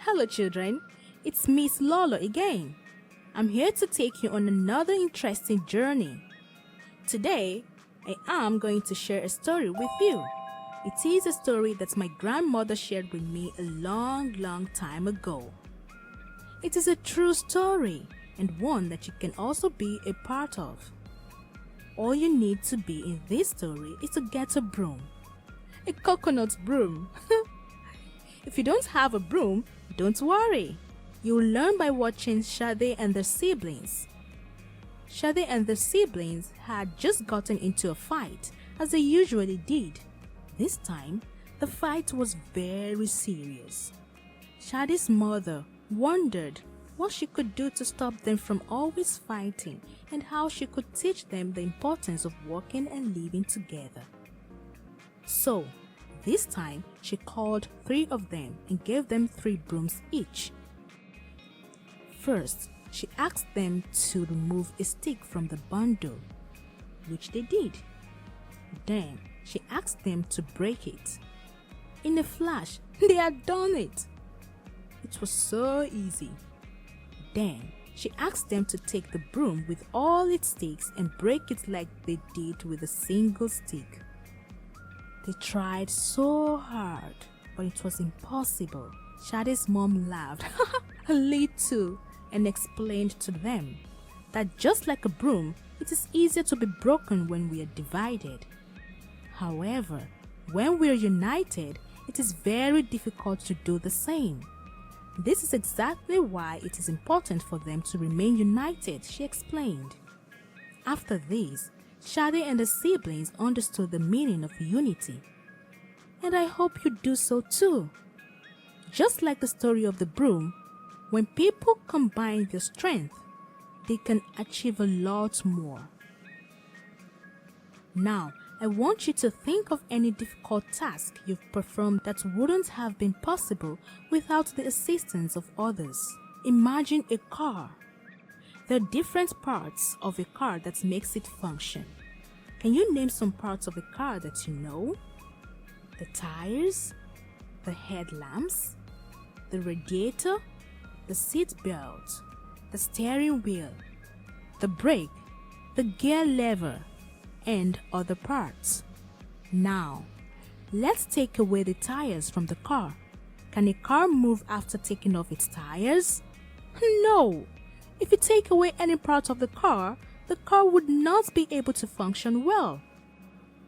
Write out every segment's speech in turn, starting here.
Hello children, it's Miss Lolo again. I'm here to take you on another interesting journey. Today, I am going to share a story with you. It is a story that my grandmother shared with me a long time ago. It is a true story and one that you can also be a part of. All you need to be in this story is to get a broom. A coconut broom. If you don't have a broom, don't worry. You'll learn by watching Shade and their siblings. Shade and their siblings had just gotten into a fight, as they usually did. This time, the fight was very serious. Shade's mother wondered what she could do to stop them from always fighting and how she could teach them the importance of working and living together. So, this time she called 3 of them and gave them 3 brooms each. First, she asked them to remove a stick from the bundle, which they did. Then, she asked them to break it. In a flash, they had done it. It was so easy. Then, she asked them to take the broom with all its sticks and break it like they did with a single stick. They tried so hard, but it was impossible. Shade's mom laughed a little and explained to them that just like a broom, it is easier to be broken when we are divided. However, when we are united, it is very difficult to do the same. This is exactly why it is important for them to remain united, she explained. After this, Shade and the siblings understood the meaning of unity. And I hope you do so too. Just like the story of the broom, when people combine their strength, they can achieve a lot more. Now, I want you to think of any difficult task you've performed that wouldn't have been possible without the assistance of others. Imagine a car. There are different parts of a car that makes it function. Can you name some parts of a car that you know? The tires, the headlamps, the radiator, the seat belt, the steering wheel, the brake, the gear lever, and other parts. Now, let's take away the tires from the car. Can a car move after taking off its tires? No! If you take away any part of the car would not be able to function well.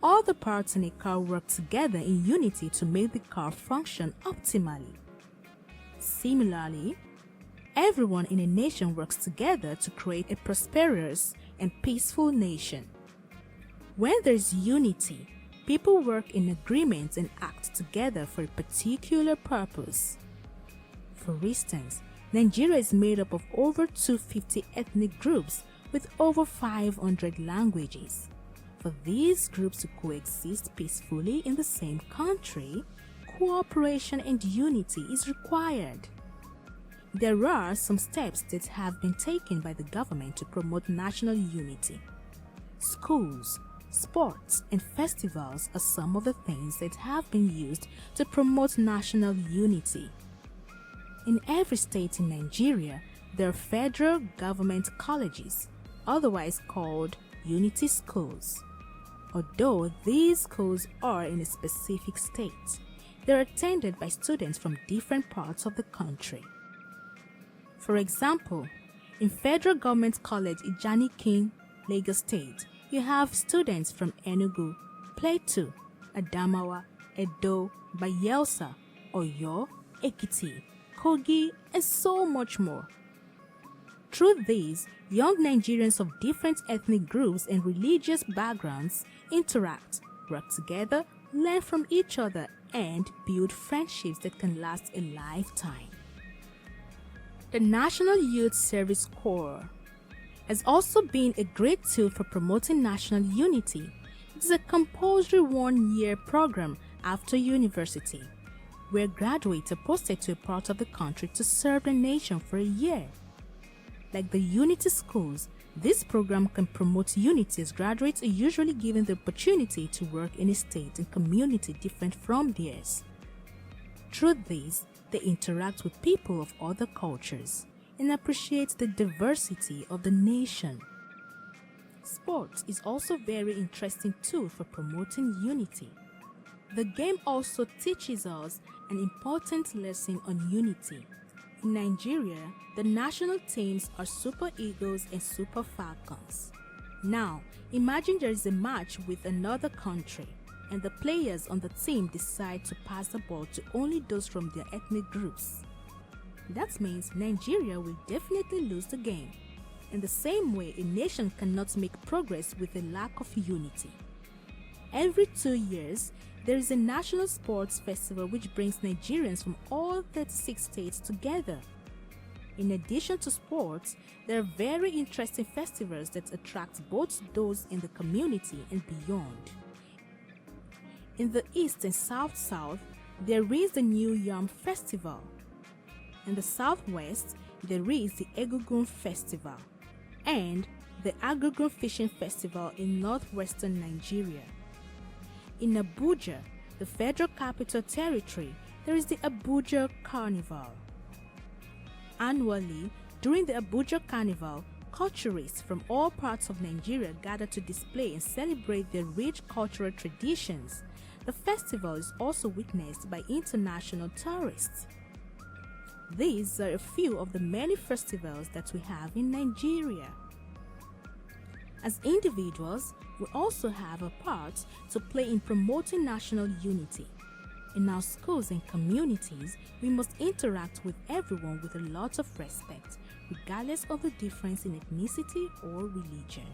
All the parts in a car work together in unity to make the car function optimally. Similarly, everyone in a nation works together to create a prosperous and peaceful nation. When there is unity, people work in agreement and act together for a particular purpose. For instance, Nigeria is made up of over 250 ethnic groups with over 500 languages. For these groups to coexist peacefully in the same country, cooperation and unity is required. There are some steps that have been taken by the government to promote national unity. Schools, sports, and festivals are some of the things that have been used to promote national unity. In every state in Nigeria, there are federal government colleges, otherwise called unity schools. Although these schools are in a specific state, they are attended by students from different parts of the country. For example, in Federal Government College Ijanikin, Lagos State, you have students from Enugu, Plateau, Adamawa, Edo, Bayelsa, Oyo, Ekiti, Kogi, and so much more. Through these, young Nigerians of different ethnic groups and religious backgrounds interact, work together, learn from each other, and build friendships that can last a lifetime. The National Youth Service Corps has also been a great tool for promoting national unity. It is a compulsory 1-year program after university, where graduates are posted to a part of the country to serve the nation for a year. Like the Unity Schools, this program can promote unity as graduates are usually given the opportunity to work in a state and community different from theirs. Through this, They interact with people of other cultures and appreciate the diversity of the nation. Sports is also a very interesting tool for promoting unity. The game also teaches us an important lesson on unity. In Nigeria, the national teams are Super Eagles and Super Falcons. Now, imagine there is a match with another country and the players on the team decide to pass the ball to only those from their ethnic groups. That means Nigeria will definitely lose the game. In the same way, a nation cannot make progress with a lack of unity. Every 2 years, there is a national sports festival which brings Nigerians from all 36 states together. In addition to sports, there are very interesting festivals that attract both those in the community and beyond. In the East and South, there is the New Yam Festival. In the Southwest, there is the Egungun Festival and the Agogon Fishing Festival in northwestern Nigeria. In Abuja, the Federal Capital Territory, there is the Abuja Carnival. Annually, during the Abuja Carnival, culturists from all parts of Nigeria gather to display and celebrate their rich cultural traditions. The festival is also witnessed by international tourists. These are a few of the many festivals that we have in Nigeria. As individuals, we also have a part to play in promoting national unity. In our schools and communities, we must interact with everyone with a lot of respect, regardless of the difference in ethnicity or religion.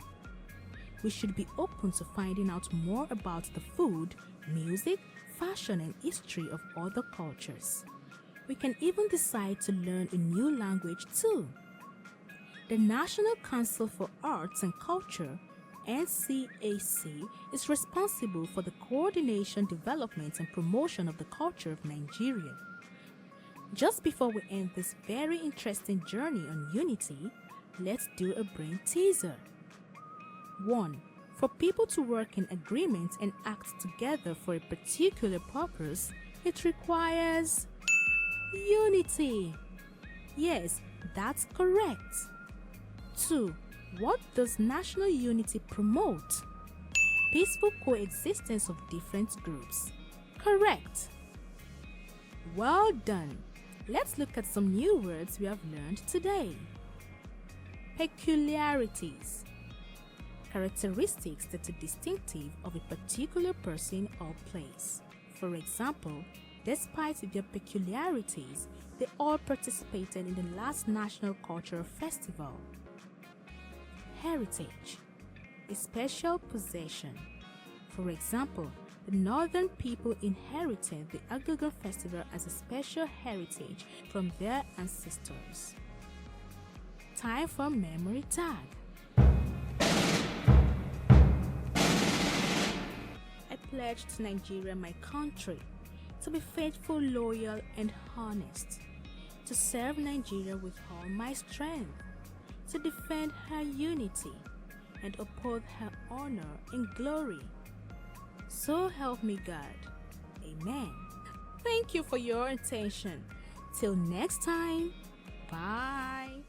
We should be open to finding out more about the food, music, fashion, and history of other cultures. We can even decide to learn a new language too. The National Council for Arts and Culture, NCAC, is responsible for the coordination, development, and promotion of the culture of Nigeria. Just before we end this very interesting journey on unity, let's do a brain teaser. 1. For people to work in agreement and act together for a particular purpose, it requires unity. Yes, that's correct. 2. What does national unity promote? Peaceful coexistence of different groups. Correct. Well done. Let's look at some new words we have learned today. Peculiarities. Characteristics that are distinctive of a particular person or place. For example, despite their peculiarities, they all participated in the last National Cultural Festival. Heritage, a special possession. For example, the northern people inherited the Agogon Festival as a special heritage from their ancestors. Time for memory tag. I pledge to Nigeria, my country, to be faithful, loyal, and honest, to serve Nigeria with all my strength, to defend her unity and uphold her honor and glory. So help me God. Amen. Thank you for your attention. Till next time. Bye.